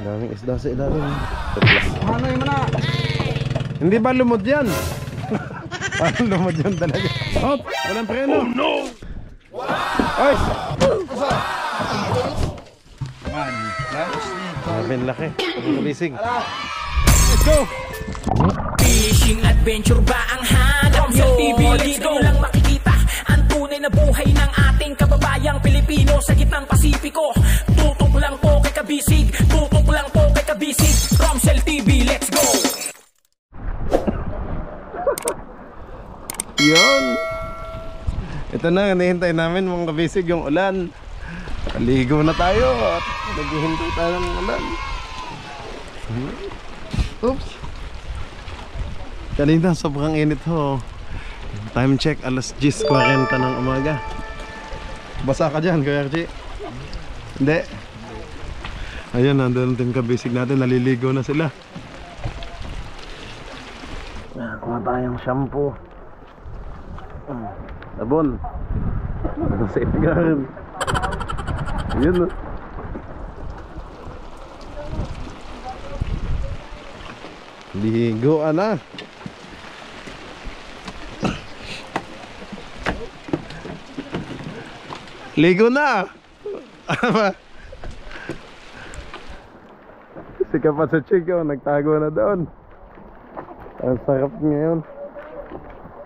Daming isda sa ilalim. Ano yung mana? Hindi ba lumod yan? Parang lumod yan talaga. Oh, walang preno. Oh no! Ay! Grabe laki. Bisig. Let's go! Fishing adventure ba ang hanap nyo? Dito lang makikita ang tunay na buhay ng ating kababayang Pilipino sa gitnang Pasipiko. Tutok lang po kay Kabisig, tutok lang po kay Kabisig. Romsel TV, let's go! Yun! Ito na, hinihintay namin mga kabisig yung ulan. Kaligo na tayo at naghihintay tayo ng ulan. Oops! Kanina sobrang init ho. Time check alas 10:40 ng umaga. Basa ka dyan Kuya Archie? Hindi. Ayun, nandun din kabisig natin, naliligo na sila. Kuha tayong shampoo. Sabon. Ano sa itigaran? Yun no. Ligoan na. Ligo na. Si Kapat sa Chico nagtago na doon. Ang sarap ngayon.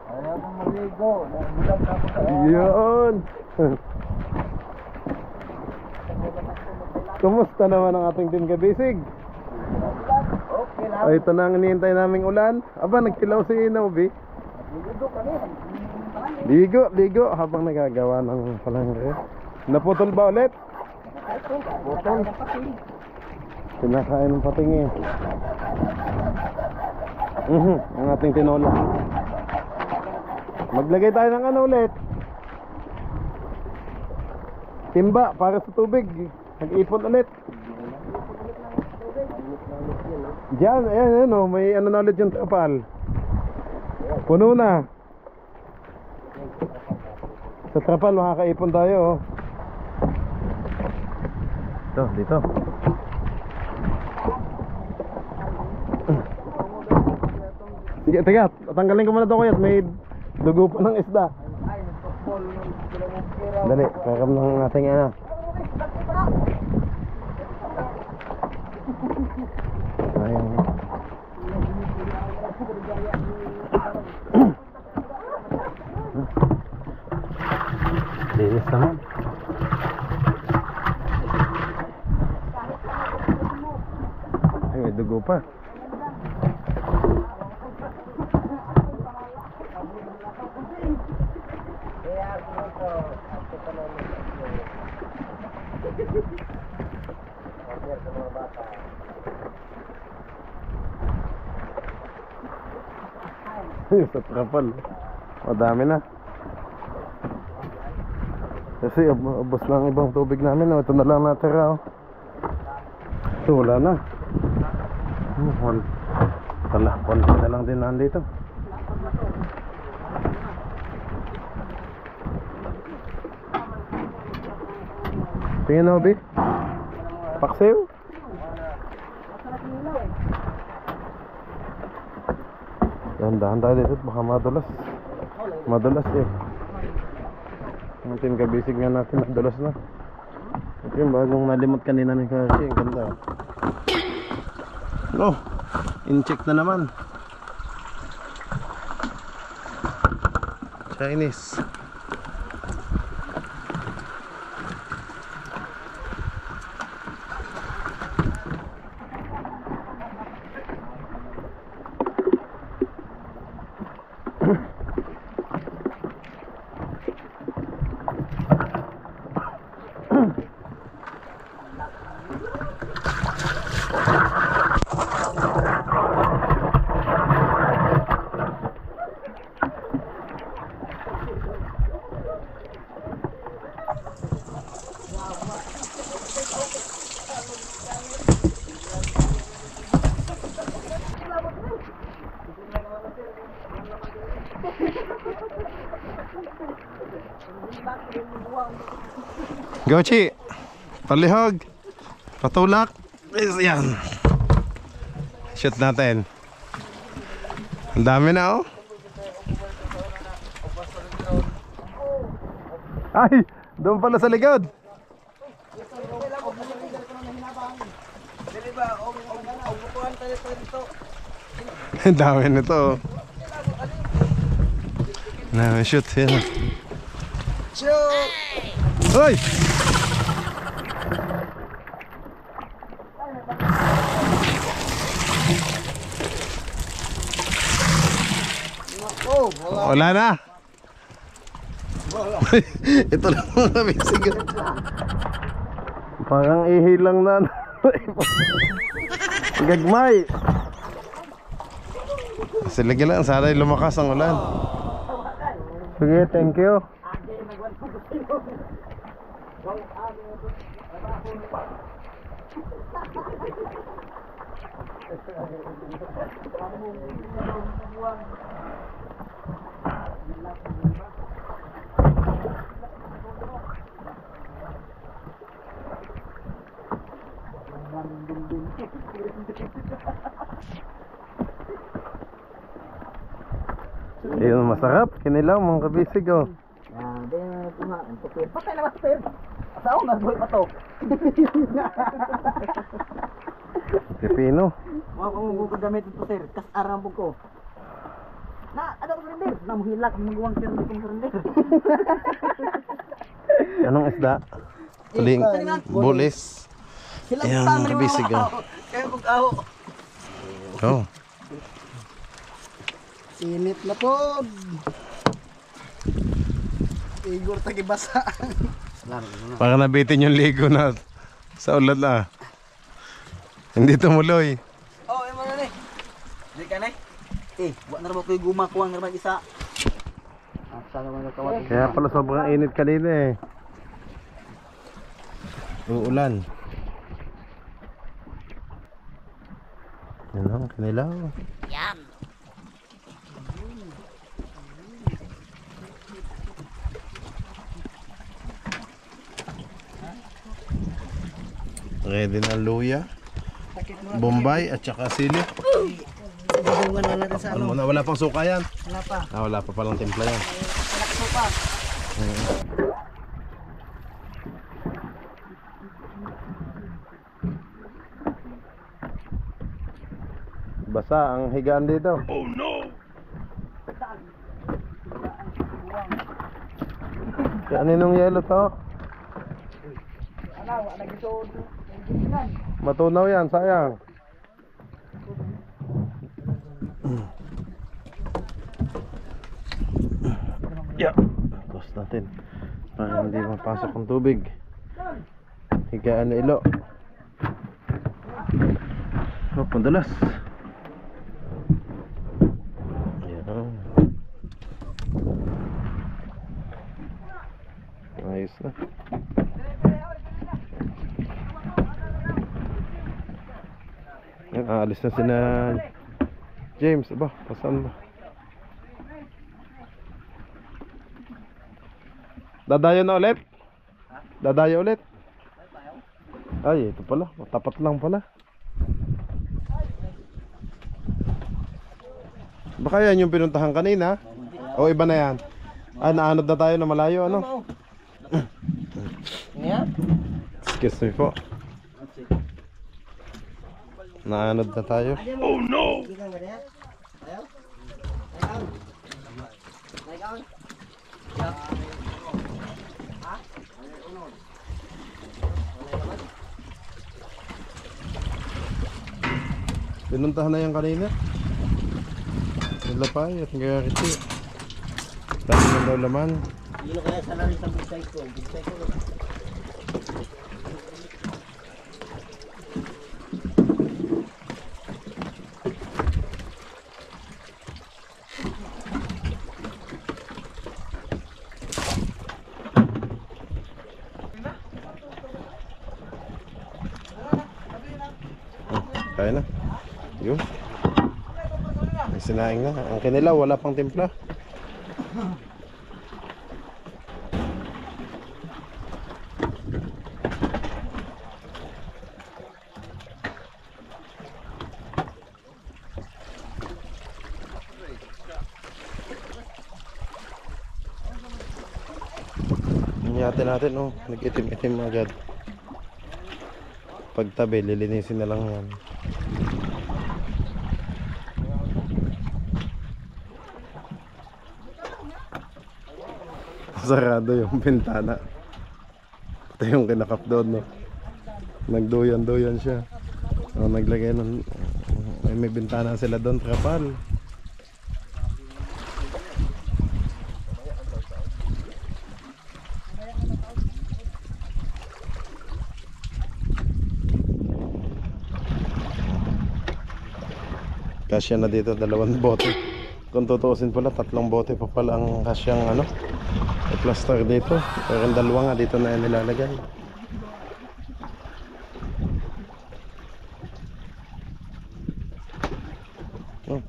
Ayaw kong maligo. Nagulang na ako sa Yun. Kumusta naman ang ating team kabisig? okay lang. Ay, ito na ang hinihintay naming ulan. Aba, nagkilaw si Inobi. Ligo kami. Ligo habang nagagawa ng palangre. Naputol ba ulit? Botol. Kinakain ng pating eh. Ang ating tinola. Maglagay tayo ng ano ulit? Timba para sa tubig. Mag-ipon ulit. Diyan, ayan, oh, may ano na ulit yung trapal. Puno na. Sa trapal makakaipon tayo, oh. Dito. Sige, teka, tanggalin ko muna ito kuya. May dugo pa ng isda. Dali, karam ng ating ano. Ayun. Linis naman. Ay, may dugo pa. Sa trapal. Madami na. Kasi ubos lang ibang tubig namin. Ito na lang natira. Ito wala na. Wala. Konti na lang din nandito. Tingnan mo, Bi. Paksiw. Dahan-dahan tayo dito. Baka madulas. Madulas eh. Ang kabisig nga natin. Madulas na. Ito yung bagong nalimot kanina ni Kasi. Ang ganda. Oh, in-check na naman. Chinese. Gochi, palihog, patulak. Yan. Shoot natin. Ang dami na oh. Ay, doon pala sa likod. Ang dami nito oh. Na shoot yan. Shoot! Hoy! Oh, Wala na. Ito lang mga bisig. Parang ihilang na. Gagmay. Sige lang, sana lumakas ang ulan. Sige, thank you. Ayun, masarap. Kinilaw mga kabisig oh. yan, di na kuha. Patay na master. Asaw na, buhay pa to. Pipino. Mga kung gamit ito sir, kas arang po ko. Na, ano ko surrender? Na muhilak, mungguwang sir, hindi ko surrender. Anong isda? Tuling bulis. Ayan mga kabisig oh. Kaya kong aho. Oh. Init na po. Igor tagibasa. Para nabitin yung ligo na sa ulan na. Hindi tumuloy. Oh, ay mga ni. Di ka na. Wala na ba ko gumakuwang na isa. Asa naman nakawat. Kaya pala sobrang init kanina eh. Uulan. Yan lang, kanilaw. Ready na luya, bombay at saka sili. Bungan na natin sa Ano muna, wala pang suka yan. Wala pa. Wala pa palang timpla yan. Wala ka pa. Basa ang higaan dito. Oh no! Kaninong yelo to? Wala gito. Matunaw yan, sayang. Yeah. Tapos natin para hindi mapasok ang tubig. Higaan na ilo. Oh, pandalas. Ayan. Ayos na. Yan, aalis na sina James. Aba, pasan ba? Dadayo na ulit? Dadayo ulit? Ay, ito pala. Tapat lang pala. Baka yan yung pinuntahan kanina? O iba na yan? Ah, naanod na tayo na malayo, ano? Excuse me po. Naanod na tayo. Oh no! Pinuntahan na yan kanina. Nilapay at nagkakiti. Dami na daw laman. Hindi na kaya sana rin sa bugsay ko. Bugsay ko. Kaya na. Yun. May sinaing na. Ang kinilaw, wala pang timpla. yate natin, oh. Nag-itim-itim agad. Pagtabi, lilinisin na lang yan. Sarado yung bintana. Ito yung kinakap doon, no? Nagduyan-duyan siya. Naglagay ng may bintana sila doon, trapal. Kasya na dito 2 bote. Kung tutuusin pala 3 bote pa pala ang kasyang ano, plaster dito. Pero ang 2 nga dito na yan nilalagay. Oh.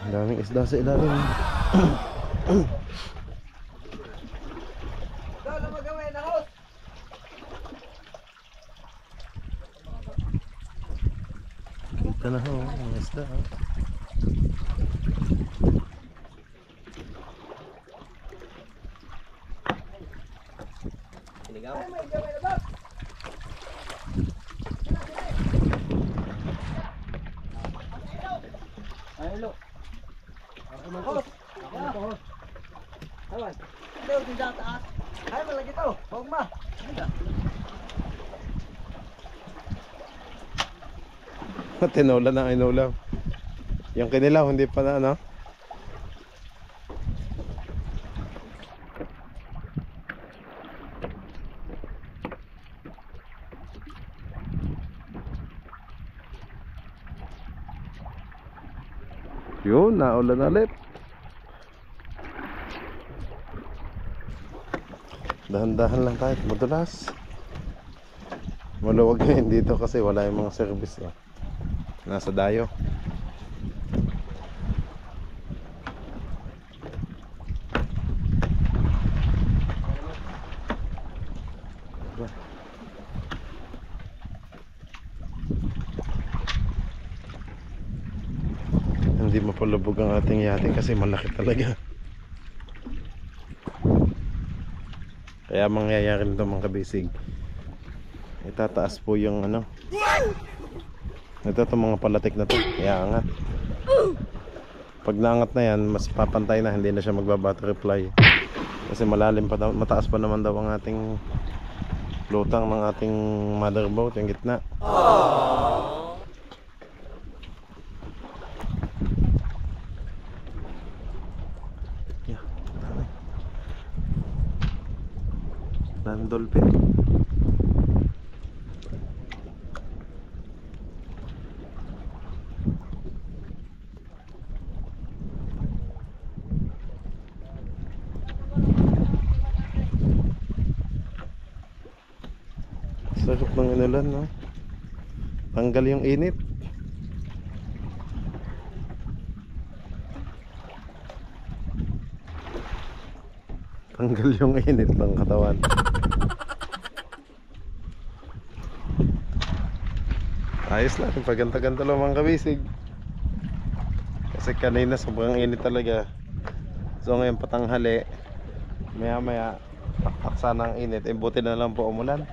Ang daming isda sa ilalim. Kita na ho, ang isda. Hello. Ako man host. Ako host. Awan. Daw di taas. Ay malagi to. Huwag ma. Tinola na inulam. Yung kinilaw hindi pa na ano. Yun, naulan ulit. Dahan-dahan lang tayo, madulas. Maluwag ngayon dito kasi wala yung mga service eh. Nasa dayo. Hindi mapalubog ang ating yate kasi malaki talaga. Kaya mangyayari nito mga kabisig, itataas po yung ano, ito itong mga palatik na to, iaangat. Pag naangat na yan, mas papantay na, hindi na siya magbabattery fly. Kasi malalim pa daw, mataas pa naman daw ang ating lutang ng ating motherboard, yung gitna. Dolphin. Sarap ng inulan, no? Tanggal yung init. Tanggal yung init ng katawan. Ayos lang, paganta-ganta lang mga kabisig. Kasi kanina sobrang init talaga. So ngayon patanghali, maya maya taksa ng init, buti na lang po umulan.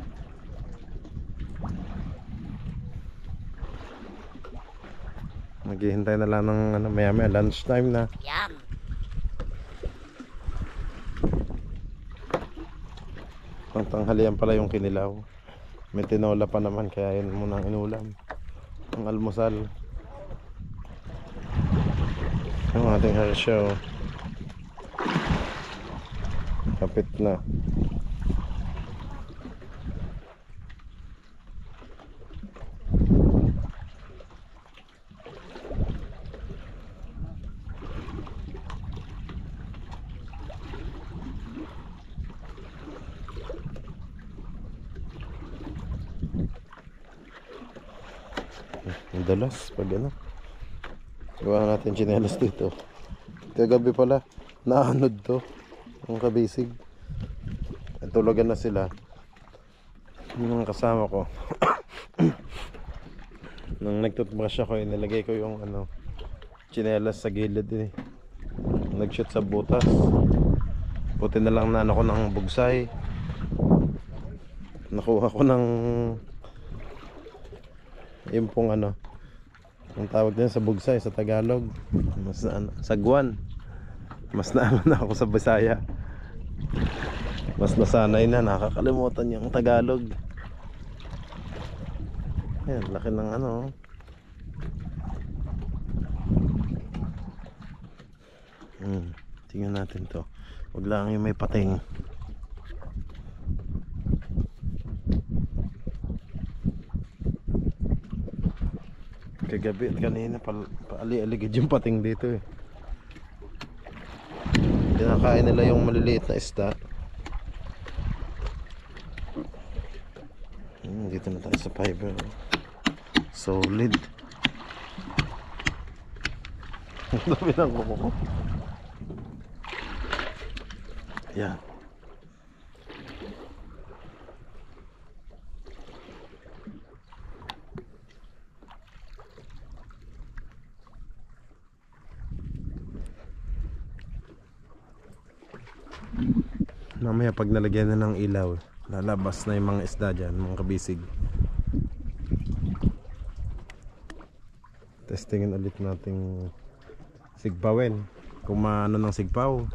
Maghihintay na lang ng ano, maya maya lunch time na. Yum. Pangtanghalian pala yung kinilaw. May tinola pa naman kaya yun muna ang inulam. Ang almusal. Yung ating harsyo. Kapit na. Ang dalas pag ano, gawa natin tsinelas dito. Kagabi pala naanod to ang kabisig. Tulugan na sila yung kasama ko. Nung nagtutbrush ako, inilagay ko yung ano, tsinelas sa gilid eh. Nag-shoot sa butas. Puti na lang na ano ko ng bugsay. Nakuha ko ng yung pong ano, ang tawag din sa bugsay sa Tagalog, mas sagwan. Mas naano na ako sa Bisaya. Mas nasanay na, nakakalimutan yung Tagalog. Ayan, laki ng ano. Tingnan natin to. Huwag lang yung may pating. Kagabi at kanina paali-aligid yung pating dito eh. Kinakain nila yung maliliit na isda. Dito na tayo sa fiber. Solid. Ang dami ng kuko ko. Yan. Mamaya pag nalagyan na ng ilaw, lalabas na yung mga isda dyan, mga kabisig. Testingin ulit nating sigpawin kung maano ng sigpaw.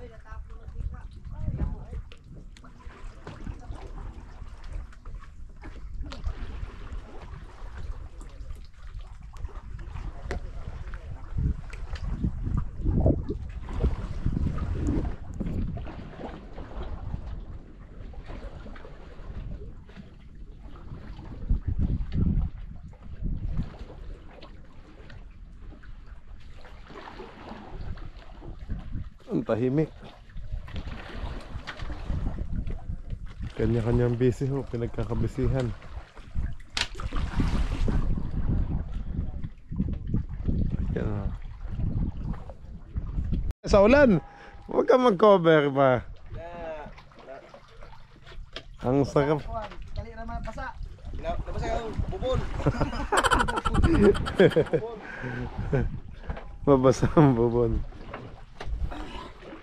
Ang tahimik. Kanya-kanyang busy ho, pinagkakabisihan. Ayan. Sa ulan, huwag kang mag-cover pa. Ang sarap. Dali naman pasa. Napasa yung bubon. Mabasa ang bubon.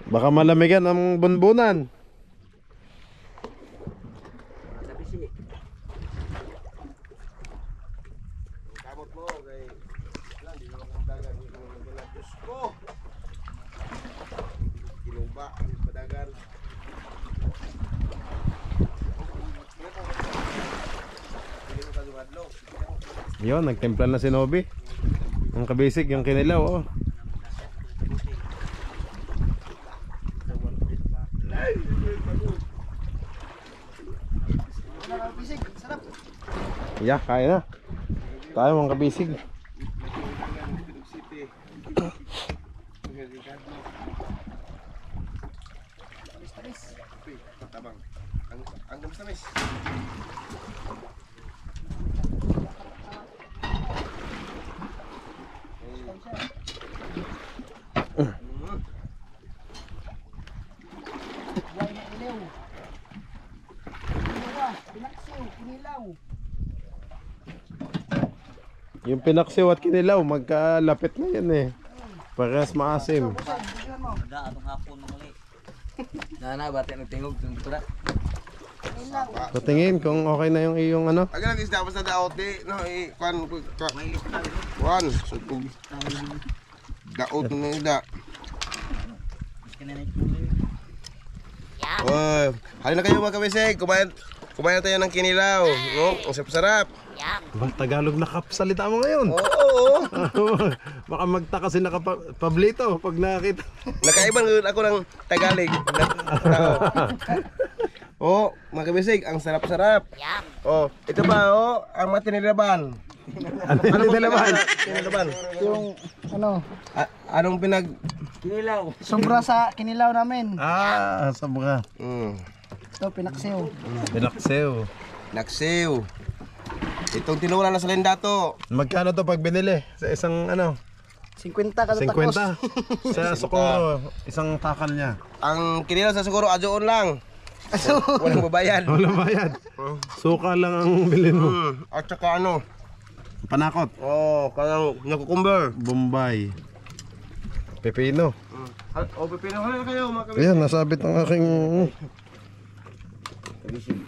Baka malamigan ang bunbunan. Nabisi. Kamot mo kay lang di mo kang dagan ni Diyos ko. Kinuba ang padagan. Yun, nagtimpla na si Nobi. Ang kabisig, yung kinilaw oh. Yeah, kaya na. Tayo mga kabisig. Ang tamis. Yung pinaksiw at kinilaw, magkalapit na yan eh. Parehas maasim. Ada atong hapon mo muli. Nana bati nagtingog ng pura. Patingin kung okay na yung iyong ano. Agad ang isda basta daot di no kwan so daot na isda. Oh, halina kayo mga kabisig, kumain tayo ng kinilaw, no? Ang sarap. Ba, Tagalog na kapsalita mo ngayon. Oo. Baka magtaka si Pablito pag nakakita. Nakaiban ako ng Tagalog. Oh, mga kabisig, ang sarap-sarap. Oh, ito ba ang matinilaban. Ano yung dalaman? Tinilaban. Yung ano, Anong pinag kinilaw. Sobra sa kinilaw namin. Sabra. Ito pinaksiw. Pinaksew. Naksiw. Itong tinula na sa lindato. Magkano to pag binili? Sa isang ano? 50 kada 50. Sa Socorro, isang takal niya. Ang kinilaw sa siguro adyoon lang. Walang babayad. Walang bayad. Suka lang ang bilhin mo. At saka ano? Panakot. Oh, kanang nakukumber. Bombay. Pepino. O, pipino na kayo mga kabisig. Ayan, nasabit ang aking... Kabisig.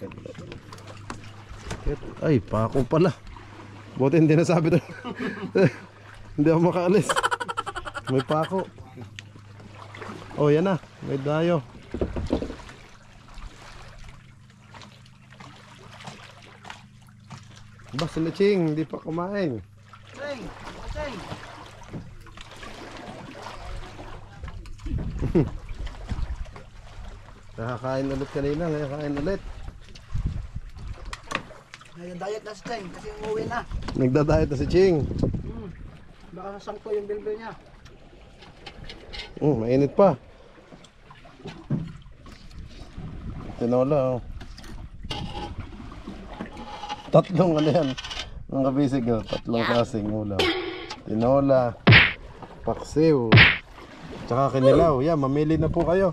Ay, pako pala. Buti hindi nasabit. Hindi ako makaalis. May pako. Oh, yan na. May dayo. Ba, sila Ching, hindi pa kumain. Sing! Sing! Nakakain ulit kanina, ngayon kain ulit. Ngayon diet na si Sing kasi umuwi na. Nagdadayet na si Ching. Baka sasangko yung bilbil niya. Mainit pa. Tinola, oh. Tatlong ano yan. Ang kabisig, oh. Tatlong klaseng ulam. Tinola, paksiw, tsaka kinilaw. Yan, mamili na po kayo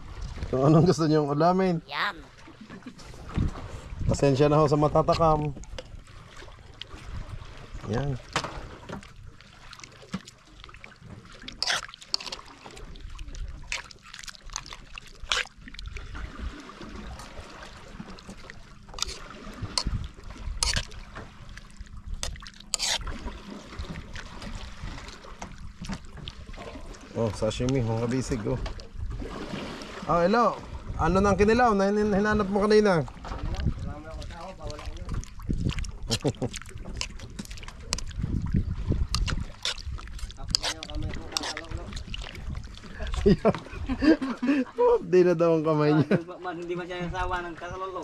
kung anong gusto nyong ulamin. Pasensya na ho sa matatakam. Yan. Oh, sashimi, mga kabisig, oh. Oh, hello. Ano nang kinilaw na hinanap mo kanina? Oh, di na daw ang kamay niya. Hindi man siya nasawa ng kasalolo.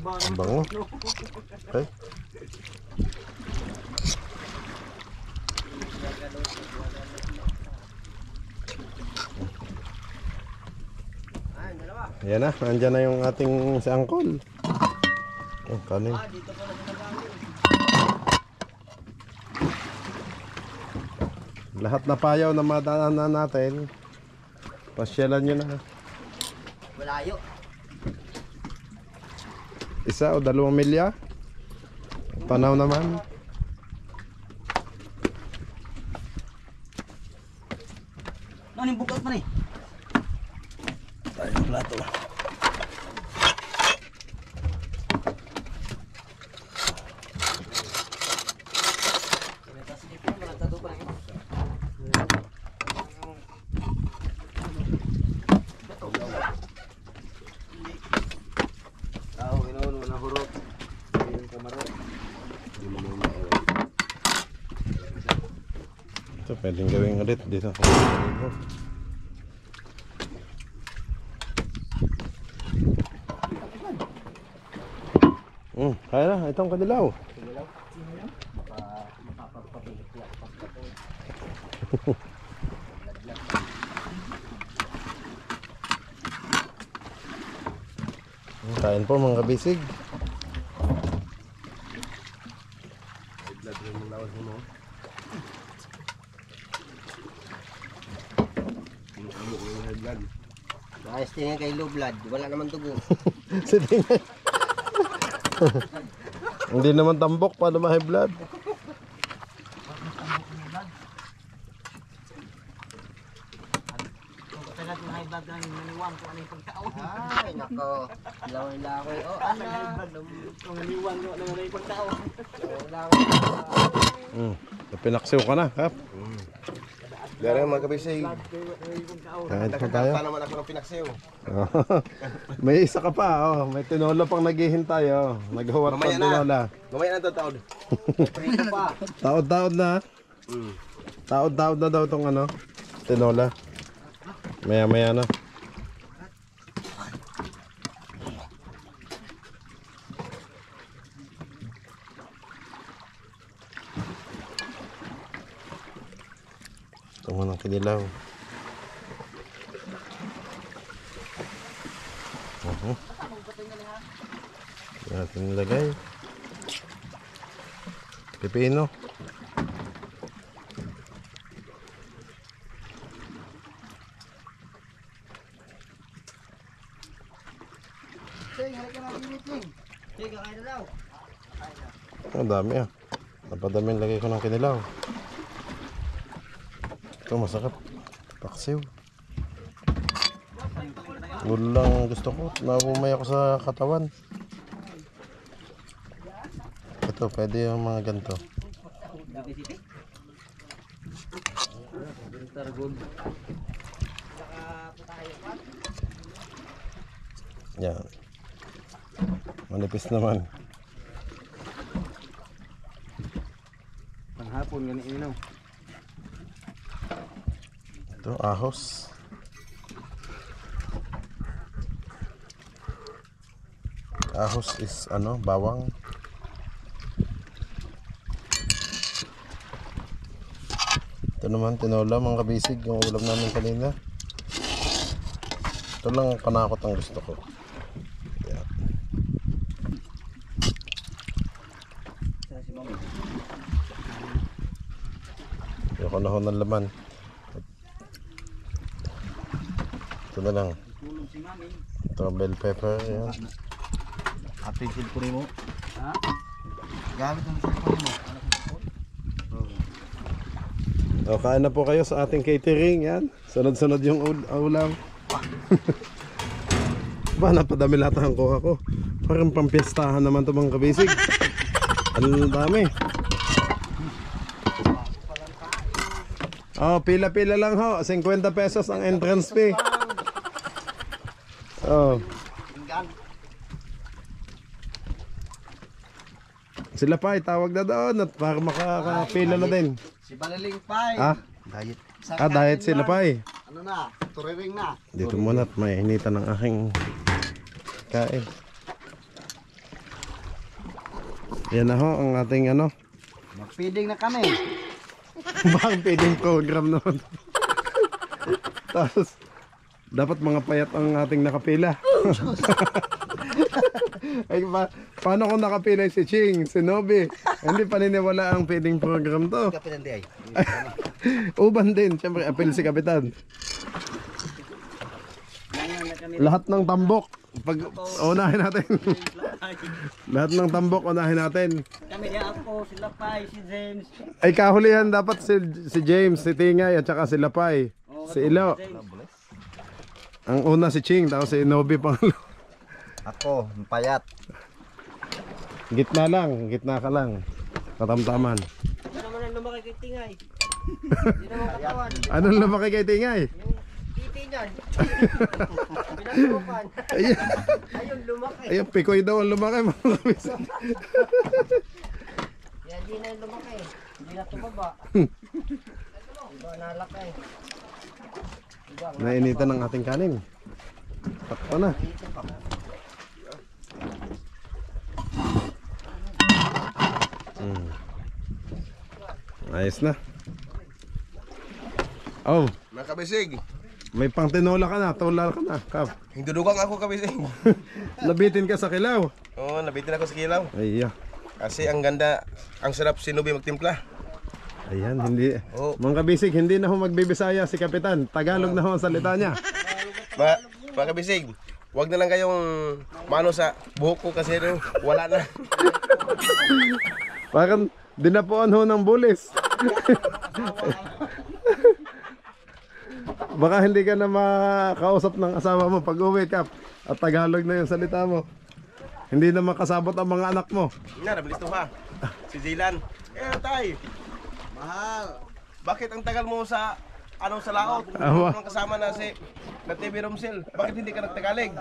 Ang bango. Okay. Ayan na, nandyan na yung ating si Angkol. Oh, kanin. Lahat na payaw na madaanan natin, pasyalan nyo na. Malayo. Isa o 2 milya. Panaw naman. Ano yung bukas man eh? Tayo plato. Ito pwedeng gawin ulit dito. Kaya na, itong kadilaw. Kain po mga kabisig. Ayos tingin kay low blood. Wala naman dugo. Sige. Hindi naman tambok, paano ma-high blood? Talagang yung high blood lang yung naniwang kung ano yung pagkaon. Ay, nako. Ilaw-ilaw. Oh, ano? Kung naniwang kung ano yung pagkaon. Ilaw-ilaw. Pinaksiw ka na, Kap. Gara mga kabisig. Kain pa tayo. Pa naman ako ng pinaksiw. May isa ka pa, oh. May tinola pang naghihintay, oh. Naghuwat Mamaya pang na. tinola. Mamaya na taon. Prito pa. Taod-taod na. Taod-taod na daw tong ano, tinola. Maya-maya na. Tungo ng kinilaw. Natin nilagay. Pipino. Ang dami ah. Napadami lagay ko ng kinilaw. Ito masarap. Paksiw. Gulo lang gusto ko. Nabumay ako sa katawan. Ito, pwede yung mga ganito. Yan. Manipis naman. Panghapon ganun inaw. Ito, ahos. Ahos is ano, bawang. Ito naman, tinola mga kabisig, yung ulam namin kanina. Ito lang panakot ang gusto ko. Yan. Ayoko na ho ng laman. Ito na lang. Ito, bell pepper. Yan. Ating silpuri mo. Ha? Gamit ang silpuri mo. O, kain na po kayo sa ating catering. Yan. Sunod-sunod yung ulam. Ba, napadami lahat ang kuha ko. Parang pampiestahan naman ito mga kabisig. Ang dami. Oh, pila-pila lang ho. 50 pesos ang entrance fee. Oh. Sila pa, tawag na doon at para makakapila na din. Si Balaling Pai. Ah? Diet. Diet sila pa eh. Ano na? Turiring na. Dito muna at may hinitan ng aking kain. Yan na ho ang ating ano. Mag-feeding na kami. Bakit feeding program naman. Tapos dapat mga payat ang ating nakapila. Ay, paano kung nakapila si Ching, si Nobi? Hindi paniniwala ang feeding program to. Kapitan di ay. Uban din, siyempre apel si Kapitan. Lahat ng tambok pag unahin natin. Lahat ng tambok unahin natin. Kami niya ako, sila Pai, si James. Ay kahulihan dapat si James, si Tingay at saka si Lapay, si Ilo. Ang una si Ching, tapos si Nobi pangalo. Ako, payat. Gitna ka lang. Katamtaman. Ano naman ang lumaki kay Tingay? Hindi naman katawan. Anong lumaki kay Tingay? Titi niyan. Pinaturukan. Ayun, lumaki. Ayun, pikoy daw ang lumaki mga kabis. Yan, di na yung lumaki. Hindi na tumaba. Iba nalaki. Nainitan ng ating kanin. Takpo na. Ayos na. Oh, Mga kabisig, may pang tinola ka na, tula ka na, Kap. hindudugang ako kabisig. Nabitin ka sa kilaw. Oo, nabitin ako sa kilaw. Ay, Kasi ang ganda, ang sarap si Nubi magtimpla. ayan, hindi. Oo. Mga kabisig, hindi na ho magbibisaya si Kapitan. Tagalog na ho ang salita niya. Mga kabisig, wag na lang kayong mano sa buhok ko kasi wala na. Parang dinapuan ho ng bulis. Baka hindi ka na makausap ng asawa mo pag uwi, Kap. At Tagalog na yung salita mo. Hindi na makasabot ang mga anak mo. Nabilis to ha. Si Zilan. Tay. Mahal. Bakit ang tagal mo sa sa laot? Ang kasama na si na TV Romsel. Bakit hindi ka nagtagalig?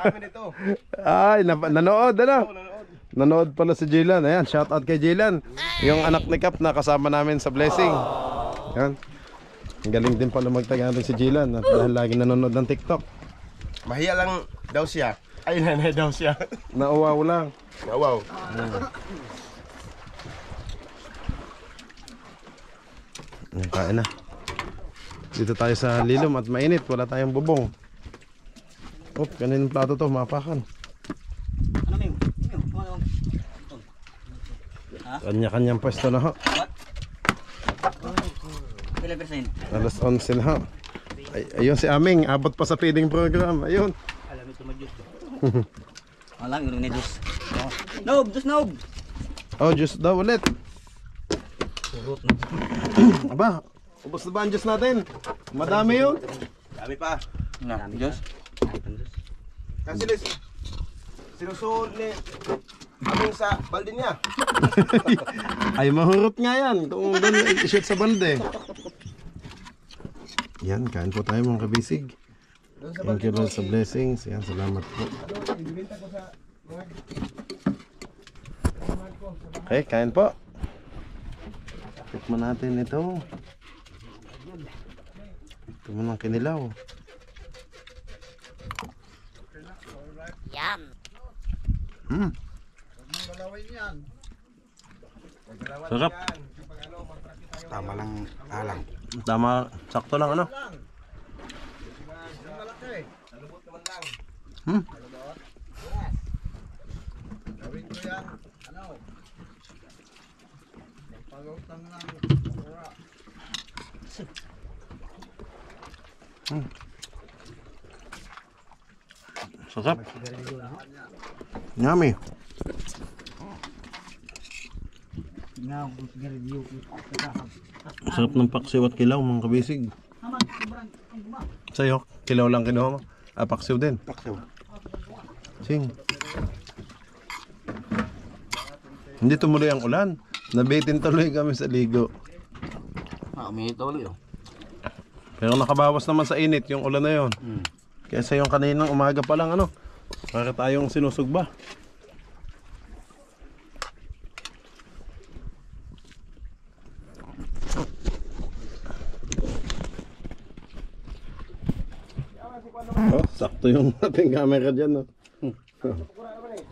Amin ito. Ay, nanood ano? Nanood. Nanood pala si Jilan. Ayan, shout out kay Jilan. Yung anak ni Kap na kasama namin sa Blessing. Ayan. Ang galing din pala magtagalog si Jilan at dahil lagi nanonood ng TikTok. Mahiya lang daw siya. Ay, nanay daw siya. Nauwaw lang. Wow. Kain na. Dito tayo sa Lilom at mainit. Wala tayong bubong. Oh, kaninong plato to? Mapakan. Ano Mim? Kanya-kanyang pwesto na ho. Ilang percent? Alas 11 na ho. Ayun si Aming. Abot pa sa feeding program. Ayun. Alam ito mag-juice. Alam, yun ni Diyos. Noob, Diyos noob. Oh, juice daw ulit. Surot na. Aba, ubos na ba ang juice natin? Madami yun. Dami pa. Na, Diyos. Kasi sinusuot ni aming sa balde niya. Ay, mahurot nga yan. Kung doon i-shoot sa balde. Yan, kain po tayo mga kabisig. Thank you Lord sa blessings. Yan, salamat po. Okay, kain po. Tikman natin ito. Ito mo ng kinilaw. Yum. Sarap. Tama lang alang. Tama, sakto lang ano. Salubot naman lang. Gawin ko yan, pagutang lang. Sarap. Yummy. Sarap ng paksiw at kilaw mga kabisig. Sa'yo, kilaw lang kinuha mo. Ah, paksiw din. Paksiw. Sing. Hindi tumuloy ang ulan. Nabitin tuloy kami sa ligo. Uminit ulit oh. Pero nakabawas naman sa init yung ulan na yon. Kaysa yung kaninang umaga pa lang ano. Para tayong sinusugba. Oh, sakto yung ating camera dyan, no?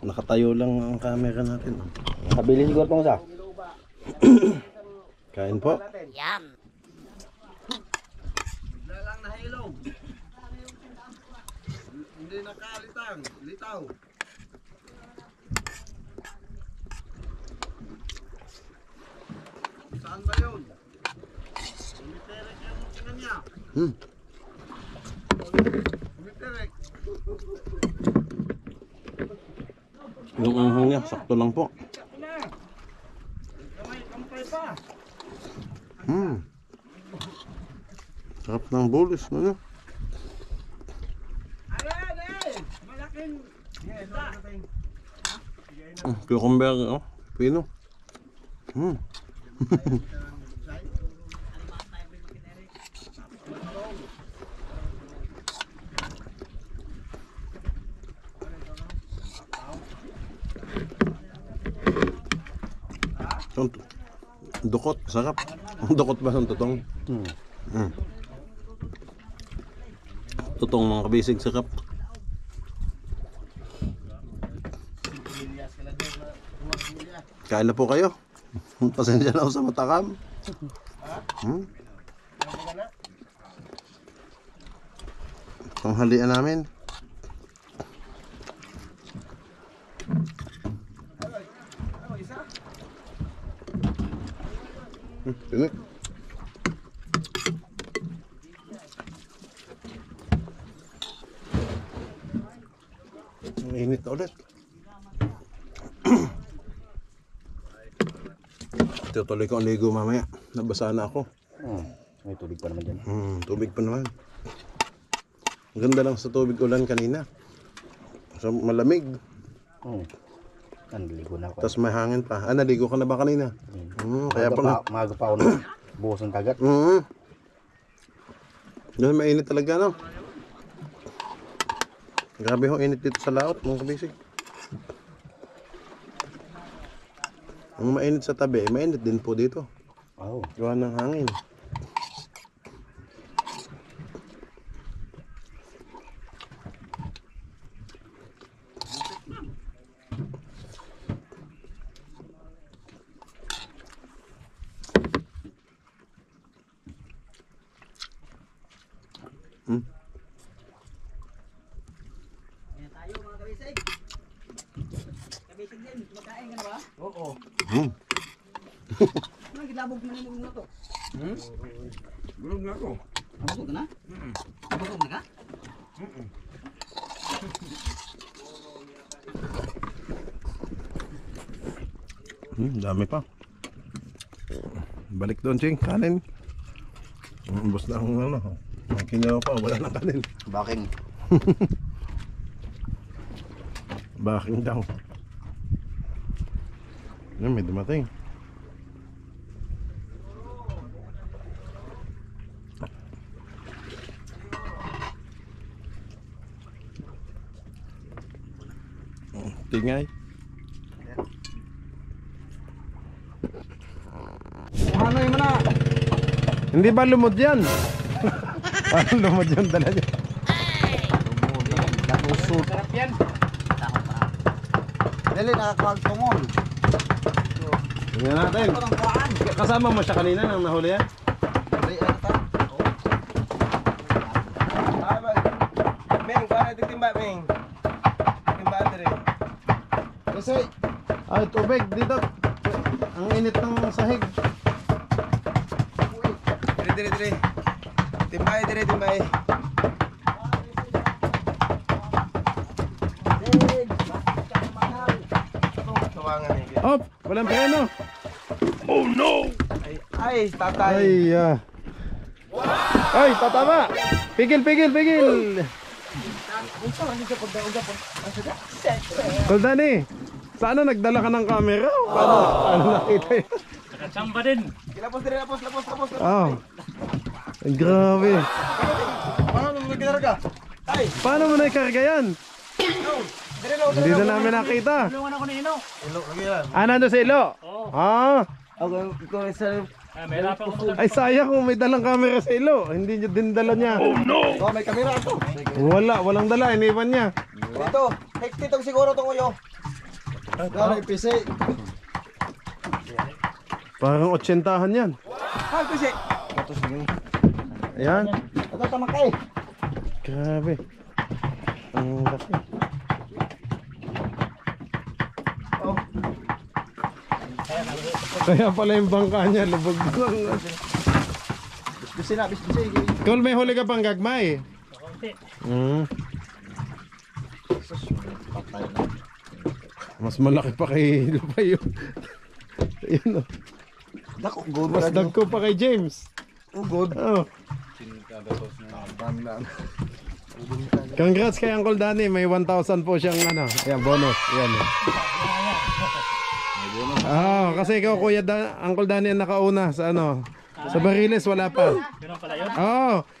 Nakatayo lang ang camera natin. Oh. Nakabili siguro pang isa. Kain po. Yum. Dalang na hilog. Hindi nakalitang, litaw. Saan ba yun? Umiterek yung kanya. Umiterek. Yung anghang niya, sakto lang po. Kampay pa. Sarap ng bulis, no? Malaking Cucumber, oh. Pino. Dukot, sarap. Dukot ba ng tutong? Tutong mga kabisig, sarap. Kain na po kayo. Pasensya na ako sa matakam. Panghalian namin. Tinik. Ang init na ulit. Tutuloy ko ang ligo mamaya. Nabasa na ako. May tubig pa naman dyan. Tubig pa naman. Ang ganda lang sa tubig ulan kanina. So, malamig. Naligo na ako. Tapos may hangin pa. Ah, naligo ka na ba kanina? Kaya pala. Maaga pa ako na buhos ng dagat. Dahil mainit talaga, no? Grabe ho, init dito sa laot, mga kabisig. Ang mainit sa tabi, mainit din po dito. Gawa ng hangin. Tayo mga kabisig. Kabisig din, makain ka na ba? Oo. Anong gilabog mo nung luto? Gulog na ako. Nabusog ka na? Nabusog na ka? Dami pa. Balik doon, Ching. Kanin. Ubus na ang ano. Ang kinawa pa. Wala na kanin. Baking. Baking daw. Yan, may dumating. Tingay. Hanoy mo na. Hindi ba lumod yan? Parang lumod yan talaga. Lusot. Dali, nakakagtungol. Tingnan natin. Kasama mo siya kanina nang nahuli yan? Dali, ano ta? Meng, para titimba, Meng. Timba dire. Kasi, Ay, tubig dito. Ang init ng sahig. Dire. Timbay, timbay. Tawangan eh. Op! Walang preno. Ay, tatay. Ay, Ay, tatama! Pigil! Kuldani, saan nagdala ka ng camera? Paano nakita yun? Nakachamba din. Lapos dire, lapos. Oh. Grabe. Paano mo nagkinarga? Ay, Paano mo naikarga yan? dire lo. Hindi na namin nakita. Tulungan ako ni Ino. Ilo, lagi yan. Nandun sa ilo? Oo. ako ikaw sa May lapang ako. Ay, sayang kung may dalang camera sa ilo. Hindi niya din dala niya. oh, may kamera ito. Walang dala. Iniwan niya. Dito, hekti tong siguro tong uyo. Ikaw may PC. Parang 80-han yan. Hal kasi. Tapos yun. Ayan. Ito tamakay. Grabe. Ang laki. Oh, Kaya pala yung bangka niya. Lubog doon. Bisbisi na. Kol, may huli ka pang gagmay. Konti. Patay na. Mas malaki pa kay Lupay yun. Ayun, oh. Dako, good. Mas dagko pa kay James. Good. Oh. Congrats kay Uncle Danny. May 1,000 po siyang ano. Ayan, bonus. Ayan. Kasi ikaw Kuya Uncle Danny ang nakauna sa ano. Sa Bariles wala pa. Ganun pala yun.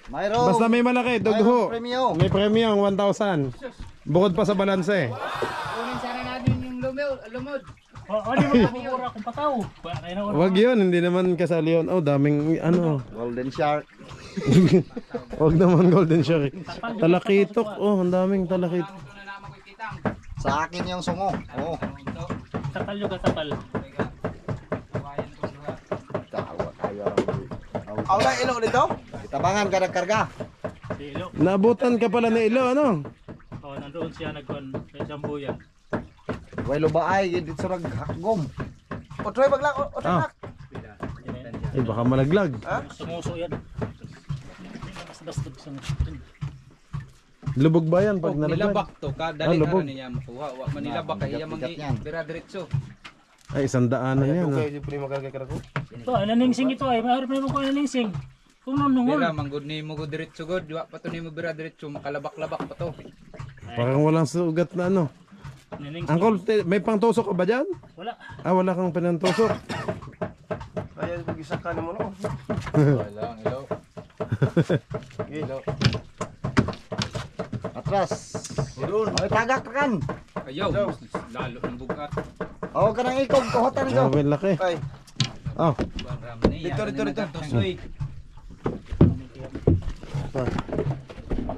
Mayroon. Basta may malaki, dugho. Premium. May premium 1,000. Bukod pa sa balanse. Kunin sana natin yung lumod. Ano mo kumura kung pataw? Wag yun, hindi naman kasali yun. Oh, daming ano. Golden Shark. Wag naman golden shark. Talakitok. Oh, ang daming talakit. Sa akin yung sungo. Oh. Takal yung katakal. Tawa kayo. wala ilo dito. Itabangan ka nagkarga. Si Ilo. Naabutan ka pala ni Ilo, ano? Nandoon siya nagkon sa Jambuyan. Way lubaay dito sa naghakgom. O try baglang, o try Ah. nak. Ay, baka malaglag. Sumuso yan. Bastos sa Lubog ba yan pag nalaglag? Nilabak to, kadali lubog. na niya makuha. Wa man nilabak kay iya mangi yan. bira diretso. Ay, 100 na yan. Okay, yung primo karga ko. ito, naningsing ito ay. Mayroon pa naman ko naningsing. Kung nanungon. Bira manggod ni mo go diretso god, wa pa to nimo bira diretso makalabak-labak pa to. Parang walang sugat na ano. Naningsing. Uncle, may pangtusok ka ba dyan? Wala. Wala kang pinantusok. Kaya isa ka mo no. Wala ang ilaw. Ilo. Atras. Ay tagak ka kan. Ayaw, lalo ng bugat. Oh, ka nang ikog kuhotan nito. Grabe laki. Ay, Oh, Dito. Tusoy.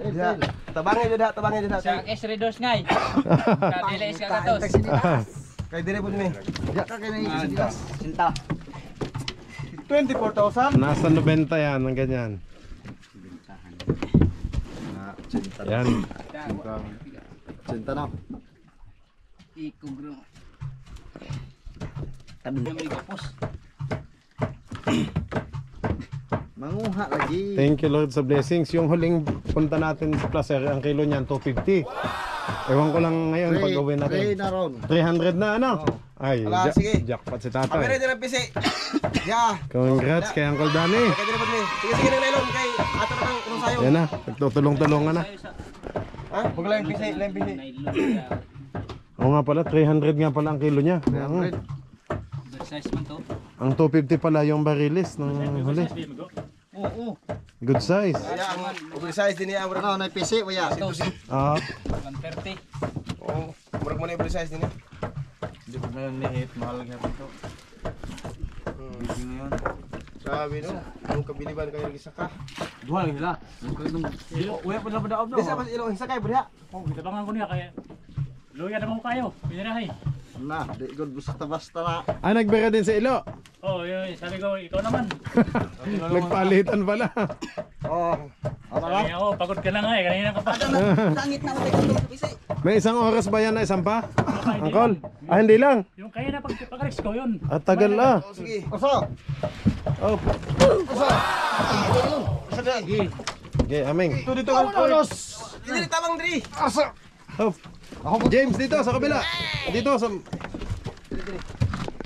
diha. Tabangin diha. Sa S-Redos ngay. Kadila is kagatos. Kay dire pud mi. Ya ka kay nang isilas. Sinta. 24,000. nasa 90 yan, ng ganyan. Yan. Sinta na. Ikugro. Tabi. May gapos. Manguha lagi. Thank you Lord sa blessings. Yung huling punta natin sa Placer, ang kilo niyan 250. Ewan ko lang ngayon pag gawin natin. 300 na ano? Ay, Ala, sige. jackpot si Kami tatay. rin din ang pisi. Yeah. Congrats kay Uncle Danny. Kaya din ni. Sige ng nailon kay ato na ng unong sayo. Yan na, nagtutulong-tulungan na. Ha? Wag lang pisi, lang pisi. Oo nga pala, 300 nga pala ang kilo niya. Size man to. Ang 250 pala yung barilis ng huli. Oo. Good size. Kaya ang oversize din niya. Ano, na PC waya. Ah, 130. Oo. Murag mo na oversize din niya. Hindi ko na nihit, mahal nga ito. Busy ngayon. Sabi no, yung kabiliban kayo nag-isa ka. Duha lang sila. Uya pa na pa daob Desa mas ilong isa kay buriha. Oh, gitabangan ko niya kaya. Luya naman ko kayo. Pinirahay. na, di good basta-basta na. nagbira din sa ilo. Oh, yun, sabi ko, ikaw naman. Nagpalitan pala. Oh, ano na? Sabi ako, pagod ka na nga eh. Kanina ka pa. Langit na matay ko PC. May isang oras ba yan na isang pa? Uncle? Ah, hindi lang. Yung kaya na pag-rex ko yun. At tagal ah. Sige. Oso. Oh. Okay, aming. Ito dito ka. Dili tabang diri. Oh. James dito sa kabila. Dito sa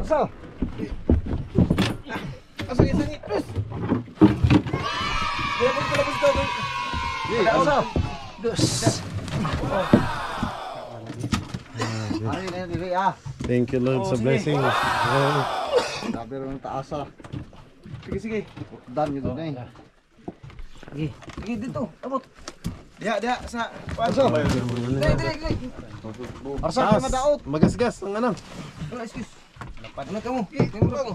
Oso. Aso isa ni Chris. Dili ko labas to. Oso. Ano yun diri ah. Thank you Lord sa blessings. Oh. Sabi rin ng taasa. Sige sige. Dan yun na eh. Sige dito. Abot. Diha sa Oso. Arsa ka madaot. Magasgas ang ano. Excuse. Ano ka mo? Tingnan mo.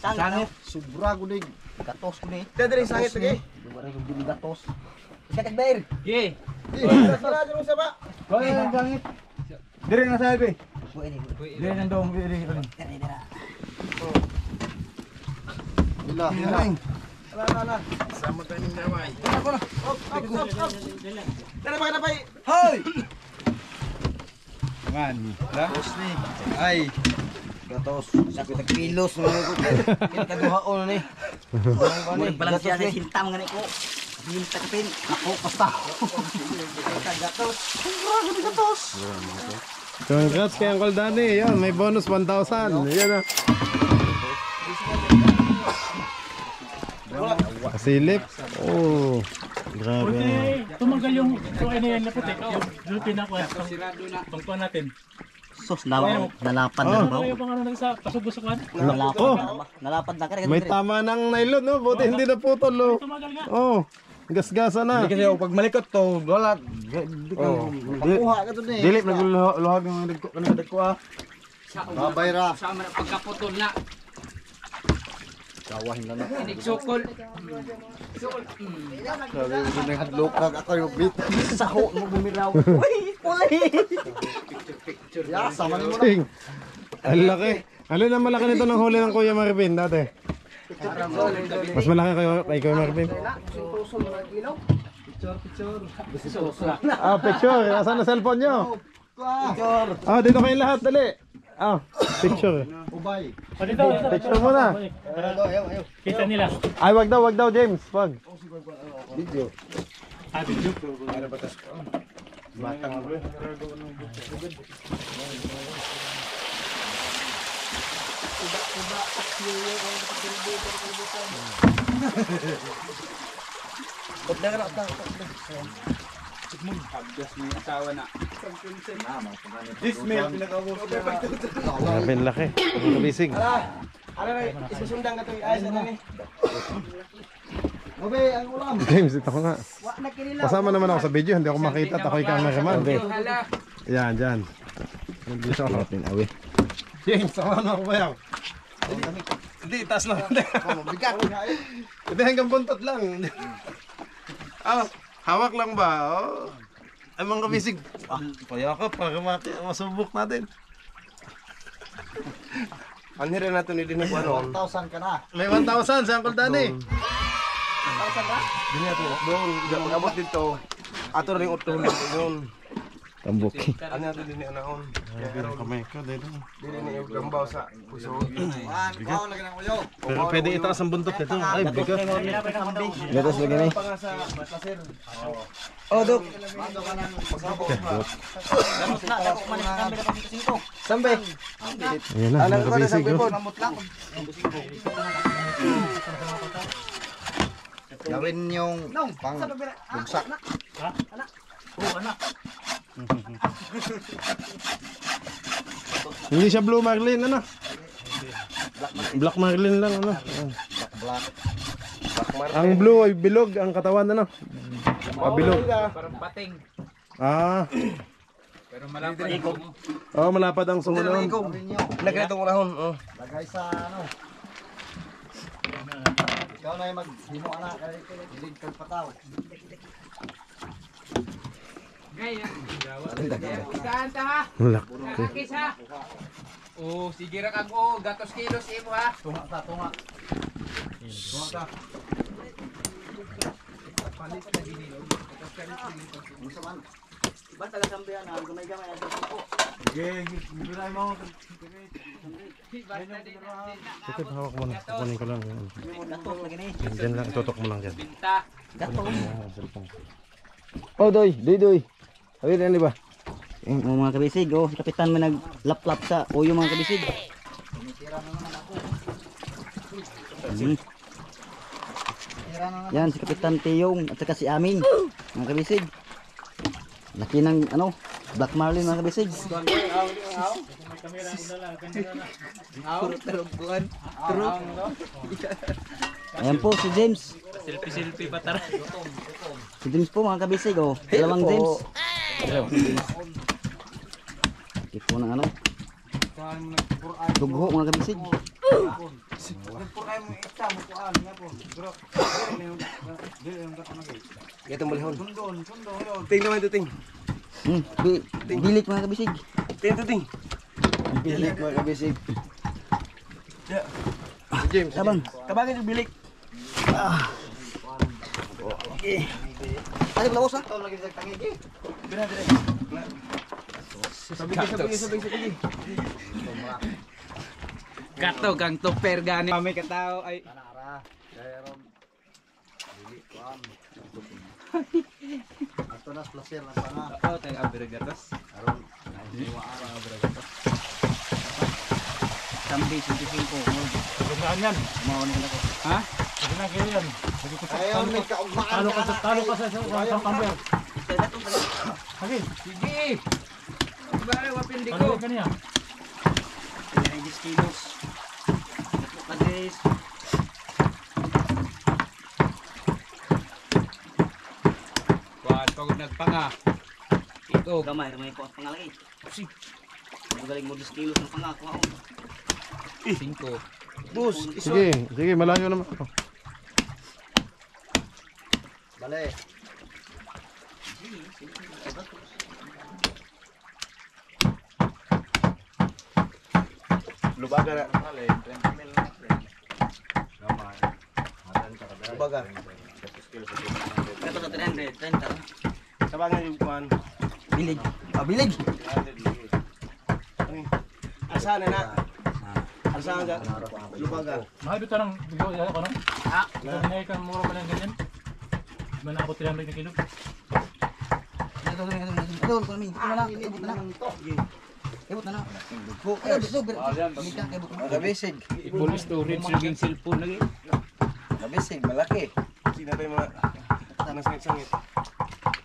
Sangit. Sobra ko ni. Gatos ko ni. Dadari sangit lagi. Sobra ko ni gatos. Katak dair. Okay. Sara mo sa ba? Sangit. Dire na sa be. Dire nandong dire. Bila. Ala. Sama tayo ng naway. Dala ba ka na pa? Hoy! Man. Gatos ni. Ay. Gatos. Sakit ang kilos mga ko. Kinakaduhaon ni. Murag balang siya sa sintam nga ni ko. Hinta ka pin. Ako basta. Gatos. Gatos. Congrats kay Uncle Danny. Yan, may bonus 1,000. Yan ah. Kasilip. Oh. Grabe. Okay, tumanggal yung suway na yan na puti. Lupi na ko. Pangkuhan natin. Sus, nalapad na ba? Ano yung pang ano sa pasubos-sukan? Nalapad na ka. May tama ng nylon, no? Buti hindi na putol, no? Tumagal nga. Oh. Gasgasa na. Kasi pag malikot to, wala. Pakuha ka to ni. Dili, nagluhag ng nagko ah. Babay ra. Sama na pagkaputol na. Kawahin lang na. Inigsukol. Sabi ko naghadlok ako yung bit. Saho mo bumiraw. Uy, puli. Ya, sama ni mo na. Ting. Ang laki. Alin ang malaki nito ng huli ng Kuya Marvin dati? Mas malaki kay Kuya Marvin? Ah, picture. Asan na cellphone nyo? Ah, dito kayo lahat. Dali. Ah, picture. Ubay. Picture muna. Kita nila. Ay, wag daw, James. Wag. Video. Video. Grabe ang laki. Ang kabisig. Ano na, isusundan ka to. Ay, sana ni. Ubay, ang ulam. James, ito ko nga. Kasama naman ako sa video. Hindi ako makita at ako'y cameraman. Yan, dyan. Nandito ako. James, sama na ako ba yan? Hindi, taas lang. Bigat. Hindi, hanggang buntot lang. Ah, hawak lang ba? Oh. Ay, mga kabisig. Ah, kaya ka para masubok natin. Anhira na to ni din ko ano. 1,000 ka na. May 1,000 sa Uncle Danny. Dini ato. Doon, pag abot dito. Ato ring utol doon. Tambok. Ano natin din ni Anaon. Kamay ka dito. Dili ni yung gambaw sa puso. Pero pwede itaas ang buntot nito. Ay, bigat. Gatos lagi ni. Pa nga sa Batasir. Oh, Dok. Sambe. Ayan na, mga kabisig. Oh. Gawin yung pang bugsak. Hindi siya blue marlin, ano? Black marlin lang, ano? Ang blue ay bilog, ang katawan, ano? Pabilog. Parang pating. Ah, Pero malapad ko mo. oh, malapad ang sumunon. Nagretong unahon. Oh. Lagay sa ano. Ikaw na yung maghimo anak. Hilig kag pataw. Ngayon. Isaan ta ha. Laki. Kakakis ha. Oh, sige ra kag oh, gatos kilos imo ha. Tunga ta, tunga. Tunga ta. Palit na ginilo. Gatos kalit ginilo. Musa man. Iba taga sambehan na gamay-gamay na dito. Basta din na. Ito, hawak mo na. Kukunin ko lang. Gatos lagi ni. Diyan lang, itutok mo lang dyan. Binta. Gatos. Oh, doy, doy. Awit yan, di ba? Yung mga kabisig, oh, si kapitan may naglaplap sa uyo mga kabisig. Yan si Kapitan Tiyong at saka si Amin, mga kabisig. Laki ng ano, Black Marlin mga kabisig. Ayan po si James. Selfie pa tara. Si James po mga kabisig, oh. Dalawang James. Laki po ng ano. Dugho mga kabisig. Itong balihon. Ting naman ito, ting. Bilik mga kabisig. Ting ito, ting. Bilik mga kabisig. James. Abang. Kabagin yung bilik. Ay, lawas ha. Sabigi. Gato gang toper gani. Kami katao ay Ato na placer na sana. oh, tayo abere gatos. Sambi 25 ko. Gandaan yan. Mao ni ko. Ha? Gandaan kayo yan. Ayaw ni kaugmaan. Talo ka sa camper. Sige, Sige. Bare wapin di talo ko. ka niya. 10 kilos. Padres. Kuan pagod nagpanga. Ito. Gamay ramay ko at pangalay. Magaling mo 10 kilos ng pangako ako. 5. Bus. Sige, malayo naman. Bale. Lubaga na. Lubaga. Kato sa 300, 30. Sabangan yung kuhan. Bilig. Bilig. Asahan na. Asahan ka. Lubaga. Mahal ito ng bigo yan ako no? Ha? Ito ka mura pa lang ganyan. Mana ako 300 na kilo. Ito kami. Ito na lang. Ibot na lang. Ibot na lang. Nabisig. Full storage yung cellphone lagi. Nabisig, malaki. Sinatay mga nasangit-sangit.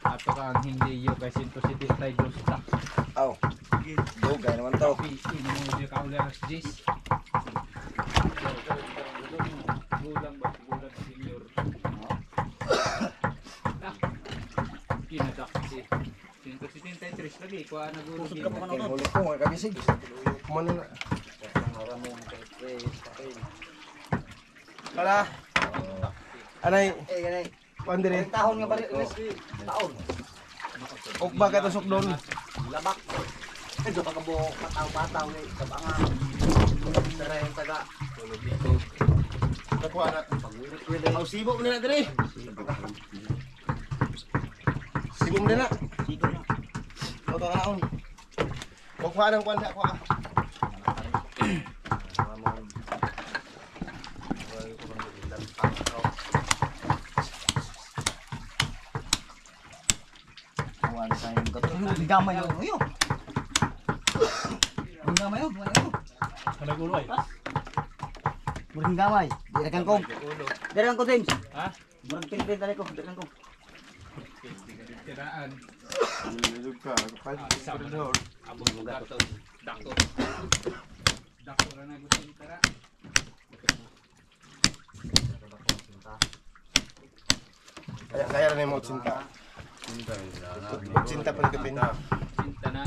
Ato ka ang hindi yung kasi ito si Titray Josta. Aw. Dugay naman to. PC na mo yung kaulan ng Jis. Gulang ba? Gulang senior. Kinadak si 173 lagi. Kuha na gulo. Huli ko mga kabisig. Kumano na. Kala. Anay. ganay. Pandiri. Tahon nga balik. Taon. Ugba ka tusok doon. Labak. Ito pagkabuhok. Pataw-pataw. Kabangan. Tara yung taga. Nakuha na. Aw, sibo mo nila diri. Sibo mo nila. Sigo na. Oto. mga naon. Kuha ng kwan sa kuha. Gamay yun. Ayun. Ang gamay yun. Kamay ulo ay. Murang gamay. Direkan ko. Direkan ko, James. Ha? Murang pinipin tali ko. Direkan ko. Tiraan. Abot mo gato. Dako. Dako ra na gusto ni tara. Kaya rin mo cinta. Cinta pa nagapin. Cinta na.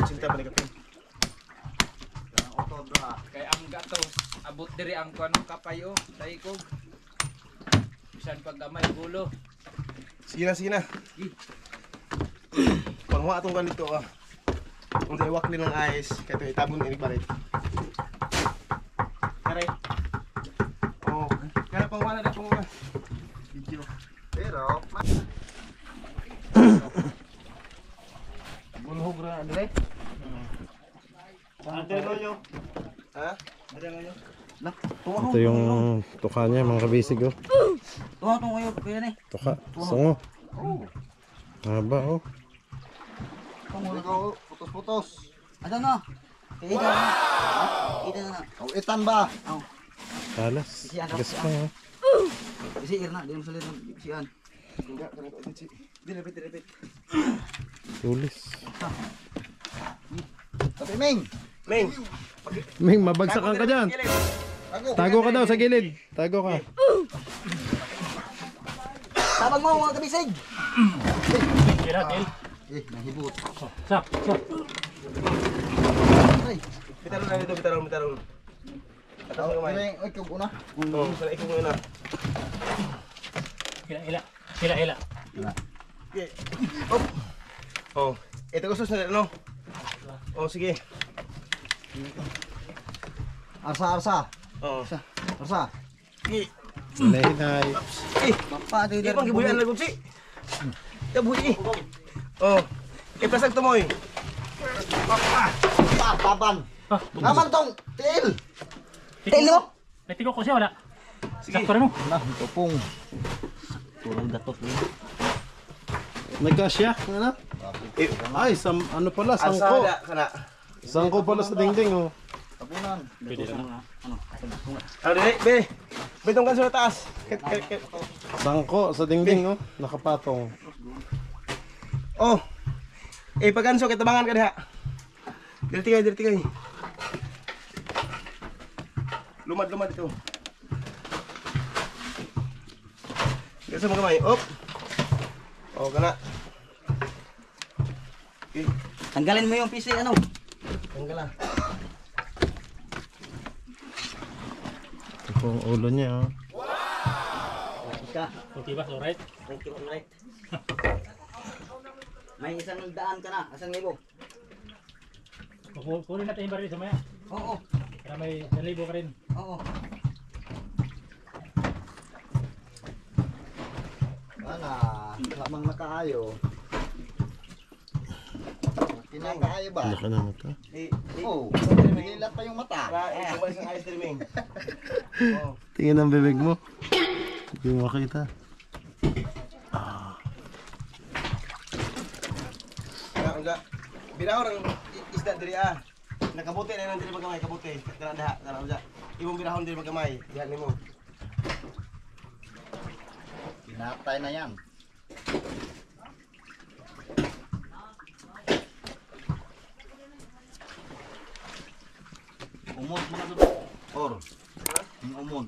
Cinta pa nagapin. Kay ang gatos abot diri ang kuno kapayo daikog. Bisan pag gamay gulo. Sige na. Pangwa atong ganito ah. Kung sa iwak ng ice, kaya ito itabon inig barit. Kare. Oh, kaya pangwa na pangwa. Video. Pero bulhog ra dire. Ano nyo? Ha? Ito yung tuka niya mga kabisig oh. Tuwa itong ngayon. Kaya na eh. Tuka, sungo. Haba oh. Ikaw, putos-putos. Ano na? Ita na. Ita na. Oh, itan ba? Talas. Gas pa oh. Kasi irna. Di mo salit ng siyan. Direpit. Tulis. Tapi Ming. Ming, Ming, mabagsakan ka dyan. Tago ka daw sa gilid. Tago ka. Tabag mo mga kabisig. Tira, til. Nahibot. Sak. bitarong na dito, bitarong. Atas mo kamay. Ming, ikaw una. Oo, sana ikaw muna. Hila. Okay. Oh, ito gusto sa ano? Oh, sige. Arsa. Oo. Arsa. Hinay. Bapa, ito Di pang gibuyan na gutsi. Buhi. Oh. Iplasag to moy. Taban. Naman tong til. Tilo. May tigo ko siya, wala. Sige. Sakto rin mo. Nah, tupong. Turang gatot. Nagkasya. Ano? Ay, ano pala? Sangko. Asada kana. Sangko pala sa dingding oh. Tapunan. Pwede na. Ano dili, be. Bitong kan sa taas. Sangko sa dingding oh. Nakapatong. Oh. Paganso kay tabangan ka diha. Dirti kay. Lumad ito. Kasi mo kamay. Op. Oh, kana. Okay. Tanggalin mo yung PC ano. Tanggal na. Ito po ang ulo niya oh. Ka. Okay ba? Alright? Thank you, alright. May isang daan ka na. Asang libo. Kunin natin yung baril sa maya. Oo. Para may 1,000 ka rin. Oo. Lamang nakaayo. Kinakaayo ba? Laka na mata. Oo. Nagilat pa yung mata. Para ito sa ice streaming. Oh. Tingin ang bibig mo. Hindi mo makita. Nga. Biraw ang isda diri ah. Nakabuti na nang diri magamay kabuti. Kana daha, kana uja. Imong birahon diri magamay. Diha nimo. Pinatay na yan. Umod mga doon. Or. Yung umod.